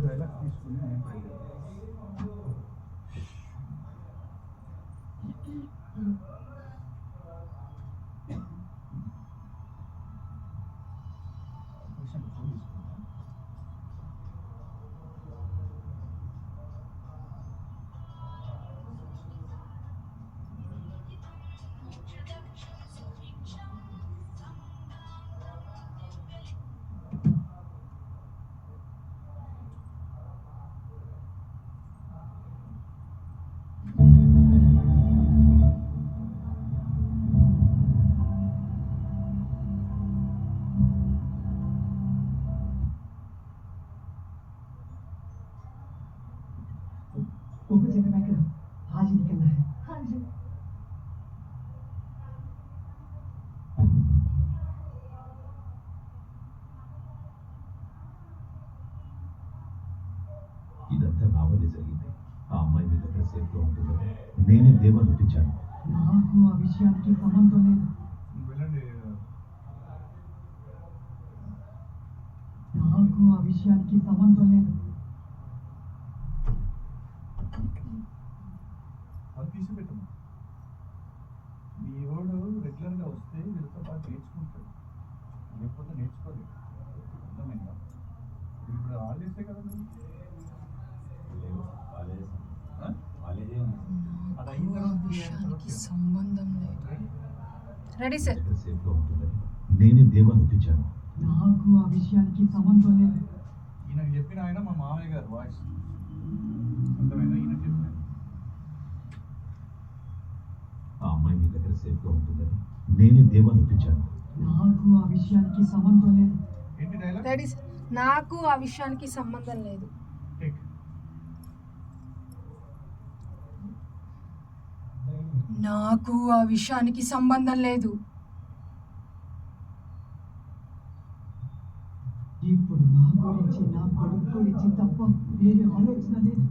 Dialogue తీసుకుని నేను try ऊपर जगह मैं करो आज ही निकलना है। हाँ जी। ఇదంతా నా వల్లే జరిగింది. ఆ అమ్మాయి మీ దగ్గర సేఫ్గా ఉంటుందని నేనే దేవాన్ని ఒప్పించాను. నాకు ఆ విషయానికి సంబంధం లేదు. వెళ్ళండి. నాకు ఆ విషయానికి సంబంధం లేదు. అది తీసి పెట్టమ్మా. మీ వాడు రెగ్యులర్గా వస్తే వీళ్ళతో పాటు నేర్చుకుంటాడు, లేకపోతే నేర్చుకోలేదు. అర్థమైందా? ఇప్పుడు ఆలేస్తే కదా నువ్వు. అది అయిన తర్వాత సంబంధం లేదు. Ready sir. సేఫ్గా ఉంటుందని నేనే దేవాన్ని ఒప్పించాను. నాకు ఆ విషయానికి సంబంధం లేదు. ఈయనకు చెప్పిన ఆయన మా మామయ్య గారు వాయిస్. అర్థమైందా? ఈయన చెప్పిన ఆ అమ్మాయి మీ దగ్గర సేఫ్గా ఉంటుందని నేనే దేవాన్ని ఒప్పించాను. నాకు ఆ విషయానికి సంబంధం లేదు. ఏంటి డైలాగ్? Ready sir. నాకు ఆ విషయానికి సంబంధం లేదు. టేక్. నాకు ఆ విషయానికి సంబంధం లేదు. ఇప్పుడు నా గురించి నా కొడుకు గురించి తప్ప వేరే ఆలోచన లేదు.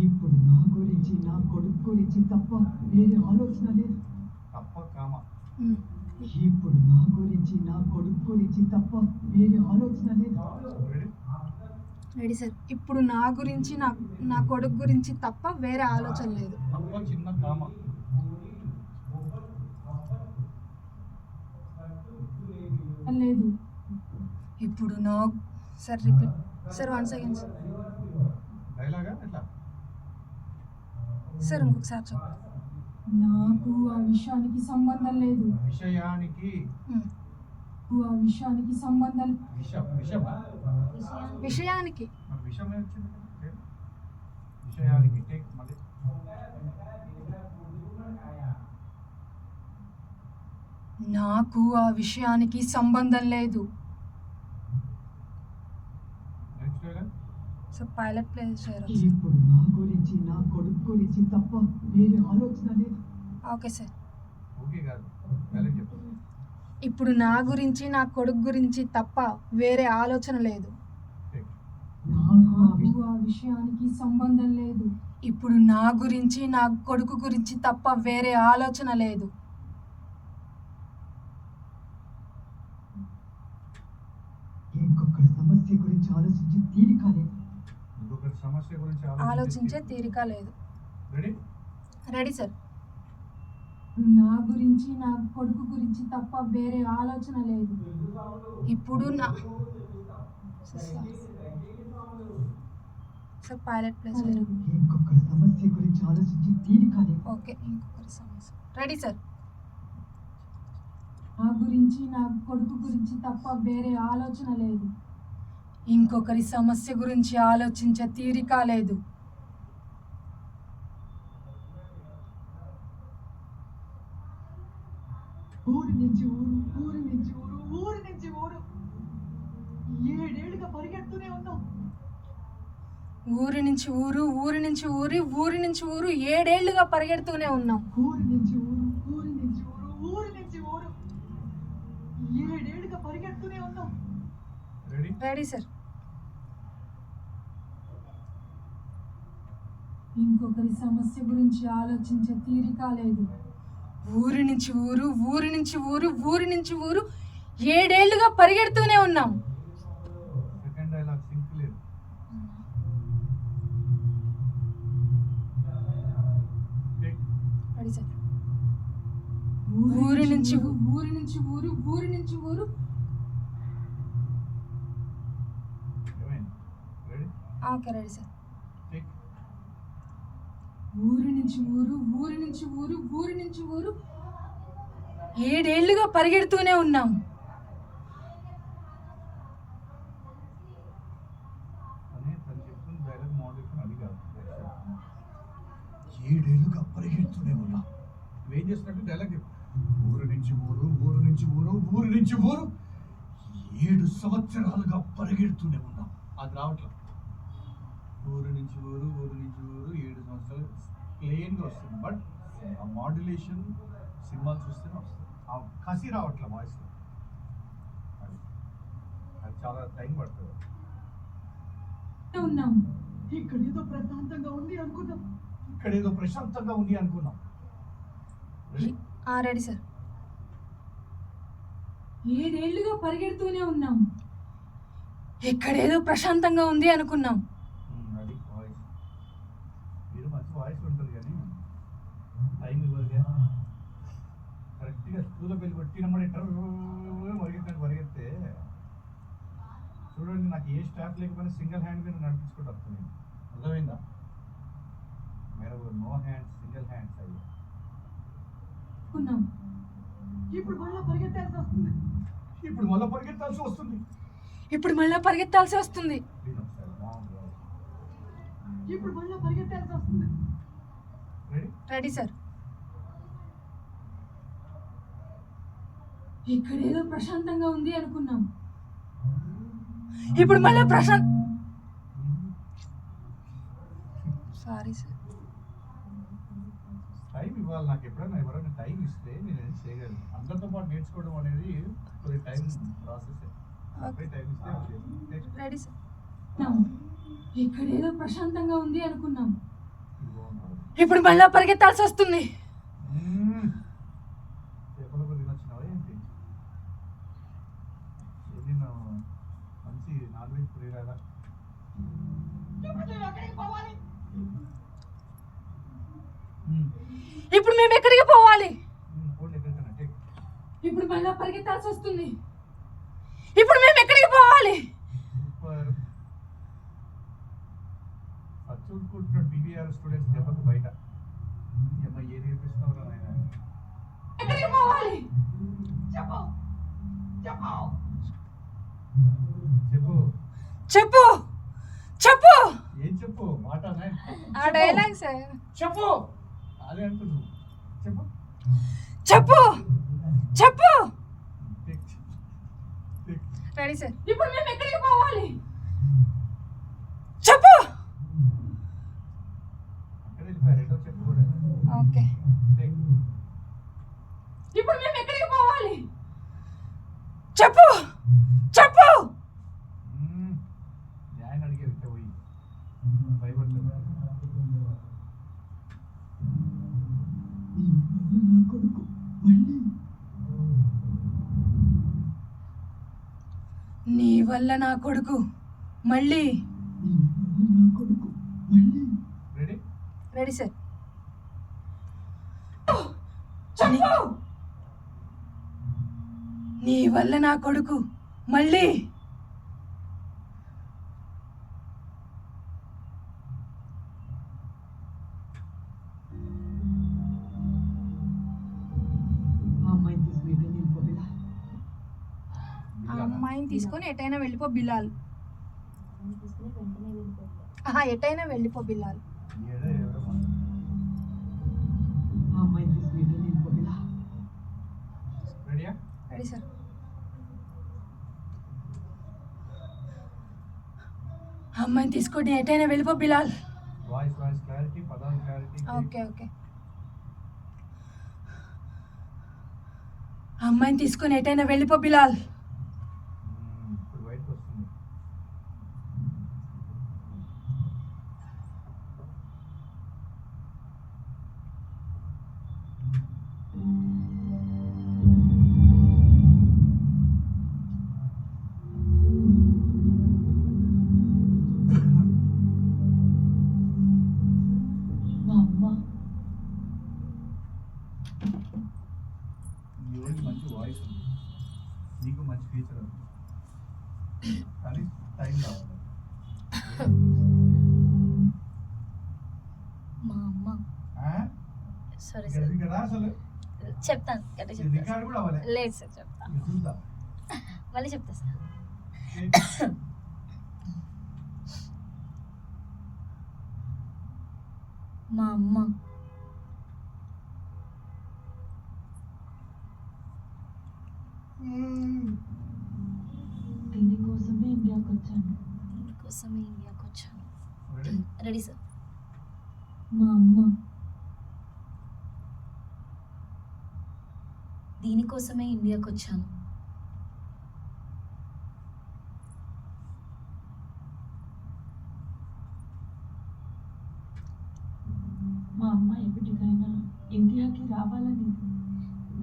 ఇప్పుడు నా గురించి నా కొడుకు గురించి తప్ప వేరే ఆలోచన లేదు. తప్ప కామ. ఇప్పుడు నా గురించి నా కొడుకు గురించి తప్ప వేరే ఆలోచన లేదు. రెడీ? Ready sir. ఇప్పుడు నా గురించి నా కొడుకు గురించి తప్ప వేరే ఆలోచన లేదు. తప్ప చిన్న కామ. లేదు. ఇప్పుడు నా sir repeat sir 1 second sir. డైలాగా ఎట్లా? సార్ ఇంకొకసారి చెప్పండి. నాకు ఆ విషయానికి సంబంధం లేదు. విషయానికి. ఆ విషయానికి సంబంధం. విషమా? విషయానికి. మరి విషమే వచ్చింది. విషయానికి. టేక్ మళ్ళీ. నాకు ఆ విషయానికి సంబంధం లేదు. Next dialogue. So pilot play చేయరు. ఇప్పుడు నా గురించి నా కొడుకు గురించి తప్ప వేరే ఆలోచన లేదు. Okay sir. ఓకే కాదు, డైలాగ్ చెప్పు. ఇప్పుడు నా గురించి నా కొడుకు గురించి తప్ప వేరే ఆలోచన లేదు. టేక్. నాకు ఆ విషయానికి సంబంధం లేదు. ఇప్పుడు నా గురించి నా కొడుకు గురించి తప్ప వేరే ఆలోచన లేదు. ఇంకొకరి సమస్య గురించి ఆలోచించి తీరిక లేదు. ఇంకొకరి సమస్య గురించి ఆలోచించే తీరిక లేదు. రెడీ? Ready sir. నా గురించి నా కొడుకు గురించి తప్ప వేరే ఆలోచన లేదు. ఇప్పుడు నా సార్ పైలట్ ప్లేస్ లేదు. ఇంకొకరి సమస్య గురించి ఆలోచించి తీరిక లేదు. ఓకే. ఇంకొకరి సమస్య. Ready sir. నా గురించి నా కొడుకు గురించి తప్ప వేరే ఆలోచన లేదు. ఇంకొకరి సమస్య గురించి ఆలోచించే తీరిక లేదు. ఊరి నుంచి ఊరు, ఊరి నుంచి ఊరు, ఊరి నుంచి ఊరు 7 ఏళ్ళుగా పరిగెడుతూనే ఉన్నాం. ఊరి నుంచి ఊరు, ఊరి నుంచి ఊరి, ఊరి నుంచి ఊరు 7 ఏళ్ళుగా పరిగెడుతూనే ఉన్నాం. ఊరి నుంచి ఊరు, ఊరి నుంచి ఊరు, ఊరి నుంచి ఊరు 7 ఏళ్ళుగా పరిగెడుతూనే ఉన్నాం. రెడీ? Ready sir. ఇంకొకరి సమస్య గురించి ఆలోచించే తీరిక లేదు. ఊరి నుంచి ఊరు, ఊరి నుంచి ఊరు, ఊరి నుంచి ఊరు 7 ఏళ్ళుగా పరిగెడుతూనే ఉన్నాం. సెకండ్ డైలాగ్ సింక్ నుంచి ఊరు నుంచి ఊరు ఊరు నుంచి ఊరు. ఏమైంది? Ready? Okay ready sir. Take. ఊరు నుంచి ఊరు ఊరు నుంచి ఊరు ఊరు నుంచి ఊరు 7 ఏళ్లుగా పరిగెడుతూనే ఉన్నాం. తను చెప్తున్న డైలాగ్ మోడరేషన్ అది కాదు. 7 ఏళ్ళుగా పరిగెడుతూనే ఉన్నా. నువ్వేం చేస్తున్నట్టు డైలాగ్ చెప్పు. ఊరు నుంచి ఊరు ఊరు నుంచి ఊరు ఊరు నుంచి ఊరు 7 సంవత్సరాలుగా పరిగెడుతూనే ఉన్నాం. అది రావట్లేదు. ఊరు నుంచి ఊరు ఊరు నుంచి ఊరు 7 సంవత్సరాలు ప్లెయిన్గా వస్తుంది. బట్ ఆ మాడ్యులేషన్ సినిమాలు చూస్తేనే వస్తుంది. ఆ కసి రావట్లే వాయిస్లో. అది చాలా టైం పడుతుంది. ఉన్నాం. ఇక్కడ ఏదో ప్రశాంతంగా ఉంది అనుకుందాం. ఇక్కడ ఏదో ప్రశాంతంగా ఉంది అనుకున్నాం. Ready sir. 7 ఏళ్లుగా పరిగెడుతూనే ఉన్నాం. ఇక్కడేదో ప్రశాంతంగా ఉంది అనుకున్నాం. అది వాయిస్. మీరు మంచి వాయిస్ ఉంటుంది కానీ టైం ఇవ్వదుగా. కరెక్ట్గా స్కూల్లో వెళ్ళి కొట్టినప్పుడు పరిగెత్తే చూడండి, నాకు ఏ స్టాఫ్ లేకపోయినా సింగిల్ హ్యాండ్ మీద నడిపించుకుంటూ వస్తుంది. అర్థమైందా? మీరు నో హ్యాండ్స్, సింగిల్ హ్యాండ్స్ అయ్యి ఉన్నాం. ఇప్పుడు మళ్ళా పరిగెత్తాల్సి వస్తుంది. ఇప్పుడు మళ్ళీ పరిగెత్తాల్సి వస్తుంది. ఇప్పుడు మళ్ళా పరిగెత్తాల్సి వస్తుంది. ఇప్పుడు మళ్ళా పరిగెత్తాల్సి వస్తుంది. రెడీ? Ready sir. ఇక్కడేదో ప్రశాంతంగా ఉంది అనుకున్నాం. ఇప్పుడు మళ్ళీ సారీ సార్. టైం ఇవ్వాలి. నాకు ఎప్పుడైనా ఎవరైనా టైం ఇస్తే నేను ఏం చేయగలను. అందరితో పాటు నేర్చుకోవడం అనేది కొద్ది టైం ప్రాసెస్. టైం ఇస్తే రెడీ సార్. ఇక్కడేదో ప్రశాంతంగా ఉంది అనుకున్నాం. ఇప్పుడు మళ్ళీ పరిగెత్తాల్సి వస్తుంది. ఎప్పుడు తినొచ్చినావా ఏంటి? నిన్న మంచి నాన్ వెజ్ పురిరాదా? ఇప్పుడు మేము ఎక్కడికి పోవాలి? ఫోన్ ఎక్కడికైనా టేక్. ఇప్పుడు మళ్ళీ పరిగెత్తాల్సి వస్తుంది. ఇప్పుడు మేము ఎక్కడికి పోవాలి? సూపర్. చూసుకుంటున్నాడు బీబీఆర్ స్టూడెంట్స్ దెబ్బకు బయట. ఏమో ఏ నేర్పిస్తున్నావు ఆయన? ఎక్కడికి పోవాలి? చెప్పు చెప్పు చెప్పు చెప్పు చెప్పు. ఏం చెప్పు? మాటనే ఆ డైలాగ్ సార్. చెప్పు. అదే అంటున్నావు. చెప్పు చెప్పు చెప్పు. టేక్. టేక్. Ready sir. ఇప్పుడు మేము ఎక్కడికి పోవాలి? చెప్పు. అక్కడ వెళ్ళిపోయారు. చెప్పు కూడా. ఓకే. టేక్. ఇప్పుడు మేము ఎక్కడికి పోవాలి? చెప్పు చెప్పు. న్యాయం అడిగే విద్య పోయి భయపడుతుంది. నా కొడుకు మళ్ళీ నీ వల్ల నా కొడుకు మళ్ళీ. నా కొడుకు మళ్ళీ. రెడీ? Ready sir. చెప్పు. నీ వల్ల నా కొడుకు మళ్ళీ. ఆ అమ్మాయిని తీసుకుని ఎటైనా వెళ్ళిపో. ఆ అమ్మాయిని తీసుకొని ఎటైనా వెళ్ళిపో బిలాల్. ఎటైనా వెళ్ళిపో బిలాల్. ఆ అమ్మాయిని తీసుకుని ఎటైనా వెళ్ళిపో బిలాల్. రెడీయా? Ready sir. అమ్మాయిని తీసుకొని ఎటైనా వెళ్ళిపో బిలాల్. వాయిస్ క్లారిటీ, పదాలు క్లారిటీ. Okay okay. అమ్మాయిని తీసుకొని ఎటైనా వెళ్ళిపో బిలాల్. ఇప్పుడు బయటకు వస్తుంది. మా అమ్మ ఎవరికి నీకు మంచి ఫ్యూచర్ ఉంది, కానీ టైం కావాలి. మా అమ్మ ఆ? సారీ ఇక్కడ సార్ ఇక్కడ రా అసలు చెప్తాను గట్టిగా ఈ చెప్తాను రికార్డు కూడా అవ్వలే. లేదు సార్ చెప్తా ఇది చూద్దా మళ్ళీ చెప్తా సార్. మా అమ్మ దీనికోసమే ఇండియాకి వచ్చాను. దీనికోసమే ఇండియాకి వచ్చాను. రెడీ? Ready sir. మా అమ్మ దీనికోసమే ఇండియాకి వచ్చాను. మా అమ్మ ఎప్పటికైనా ఇండియాకి రావాలని. మా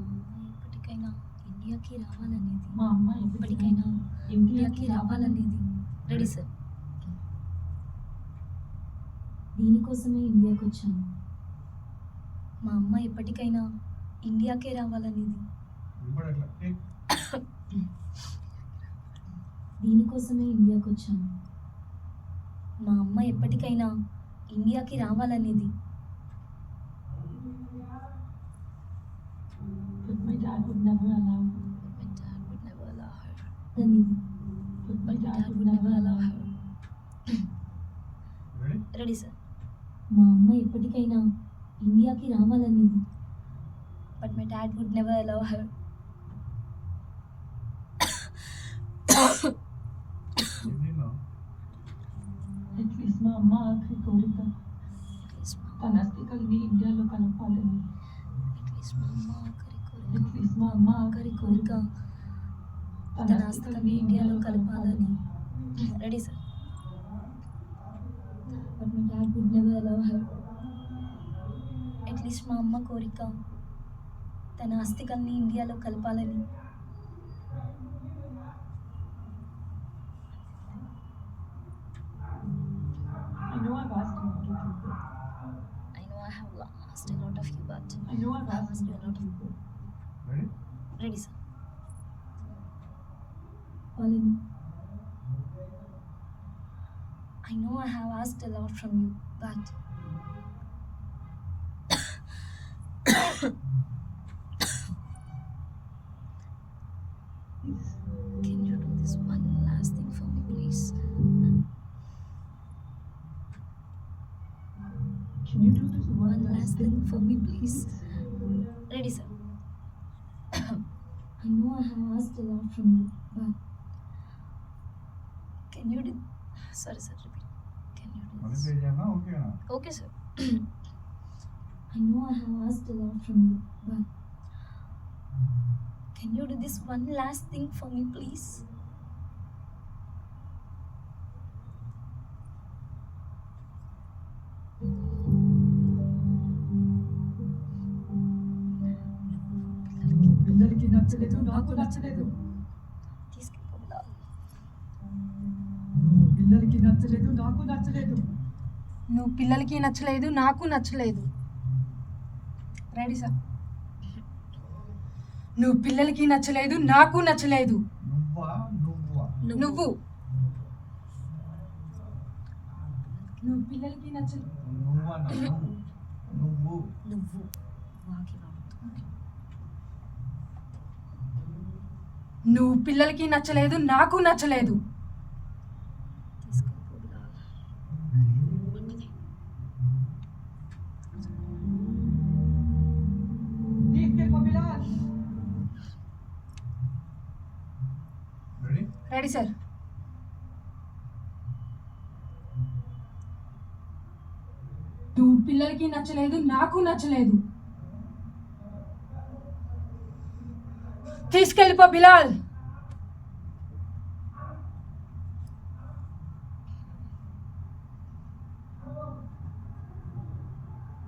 అమ్మ ఎప్పటికైనా ఇండియాకి రావాలనేది. మా అమ్మ ఎప్పటికైనా ఇండియాకి రావాలనేది. Ready sir. దీనికోసమే ఇండియాకి వచ్చాను. మా అమ్మ ఎప్పటికైనా ఇండియాకే రావాలనేది. వినపడట్లా. టేక్. దీనికోసమే ఇండియాకి వచ్చాను. మా అమ్మ ఎప్పటికైనా ఇండియాకి రావాలనేది. But my dad would never allow her. అనేది. But my dad would never allow her. Ready? Ready sir. మా అమ్మ ఎప్పటికైనా ఇండియాకి రావాలనేది. But my dad would never allow her. ఏం తిన్నావు? At least మా అమ్మ ఆఖరి కోరిక తన అస్థికల్ని ఇండియాలో కలపాలని. At least మా అమ్మ ఆఖరి కోరిక తన ఆస్తికల్ని ఇండియాలో కలపాలని. Ready sir. But my dad would never allow her. At least మా అమ్మ కోరిక తన ఆస్తికల్ని ఇండియాలో కలపాలని. I know I've asked a lot of people. I know I have asked a lot of you, but I know I've I asked asked a you a lot lot of of people. Ready? Ready sir. Pauline, I know I have asked a lot from you, but Please. can you do this one last thing for me, please? Can you do this One last thing for me, please. Ready, sir. I know I have asked a lot from you, but can you do? Sorry, sir. Repeat. Can you do మళ్ళీ this? Pay చేయనా? ఓకేనా? Okay, sir. I know I have asked a lot from you, but can you do this one last thing for me, please? పిల్లలకి నచ్చలేదు, నాకు నచ్చలేదు. తీసుకెళ్ళిపో బిలాల్. పిల్లలకి నచ్చలేదు, నాకు నచ్చలేదు. నువ్వు పిల్లలకి నచ్చలేదు, నాకు నచ్చలేదు. Ready sir. నువ్వు పిల్లలకి నచ్చలేదు, నాకు నచ్చలేదు. నువ్వా? నువ్వా? నువ్వు నువ్వు పిల్లలకి నచ్చలేదు. నువ్వా? నువ్వు. నువ్వు వాకి వాడుతూ. నువ్వు పిల్లలకి నచ్చలేదు, నాకు నచ్చలేదు. తీసుకెళ్ళిపో బిలాల్. తీసుకెళ్ళిపో బిలాల్. రెడీ? Ready sir. నువ్వు పిల్లలకి నచ్చలేదు, నాకు నచ్చలేదు. తీసుకెళ్ళిపో బిలాల్.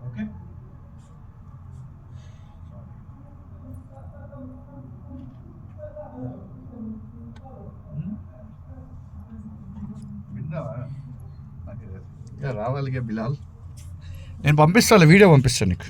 ఓకే? విన్నావా? నాకు రావాలిగా బిలాల్. నేను పంపిస్తాను, వీడియో పంపిస్తాను నీకు.